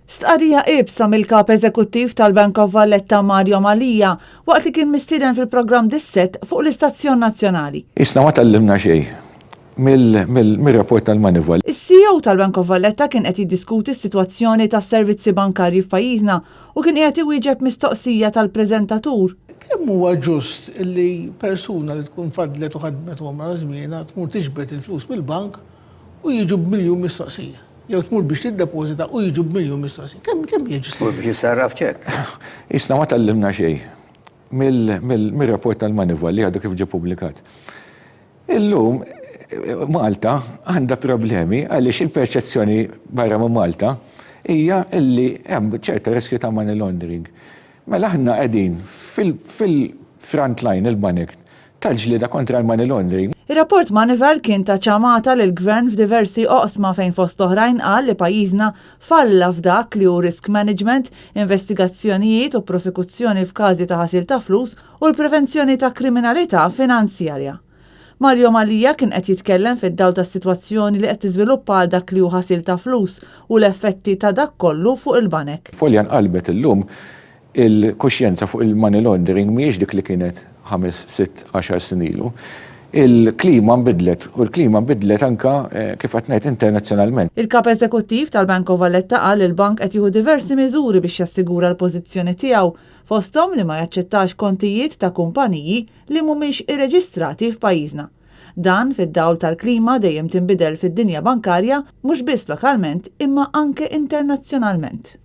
Stqarrija ibsa mill-kap eżekuttiv tal-Bank of Valletta Mario Malija waqt li kien mistieden fil-programm Disset fuq l-Istazzjon Nazzjonali. Isna ma tallimna xejn mill-rapport tal-Manival. Is-CEO tal-Bank of Valletta kien qed jiddiskuti s-sitwazzjoni tas-servizzi bankarji f'pajjiżna u kien qed iwieġeb mistoqsija tal-preżentatur. Kemm huwa ġust li persuna li tkun fadlet u ħadmet għomra żmienha tmur tiġbed il-flus mill-bank u jiġu b'miljun mistoqsija. Jew tmur biex tiddepożita u jiġu b'miljun mistoqsija. Kemm jiġu? Biex jisarraf ċekk. Isna ma tallimna xejn mill-rapport tal-Manival li għadu kif ġie pubblikat. Illum Malta għandha problemi għaliex il-perċezzjoni barra minn Malta hija illi hemm ċerta riskju ta' money laundering. Mela aħna qegħdin fil-front line il-banek tal-ġlieda kontra l-money laundering. Ir-rapport Manival kien ta' ċamata lil gvern f'diversi oqsma fejn fost oħrajn qal li pajjiżna falla f'dak li hu risk management, investigazzjonijiet u prosekuzzjoni f'każi ta' ħasil ta' flus u l-prevenzjoni ta' kriminalità finanzjarja. Mario Malija kien qed jitkellem fid-dawl tas-sitwazzjoni li qed tiżviluppa għal dak li hu ħasil ta' flus u l-effetti ta' dak kollu fuq il-banek. Folja nqalbet illum il-kuxjenza fuq il-money laundering mhijiex dik li kienet 5, 6, 10 snin ilu. Il-klima nbidlet u l-klima nbidlet anka kif qed ngħid internazzjonalment. Il-kap eżekuttiv tal-Bank of Valletta qal li l-bank qed jieħu diversi miżuri biex jassigura l-pożizzjoni tiegħu fosthom li ma jaċċettax kontijiet ta' kumpaniji li mhumiex irreġistrati f'pajjiżna. Dan fid-dawl tal-klima dejjem tinbidel fid-dinja bankarja mhux biss lokalment imma anke internazzjonalment.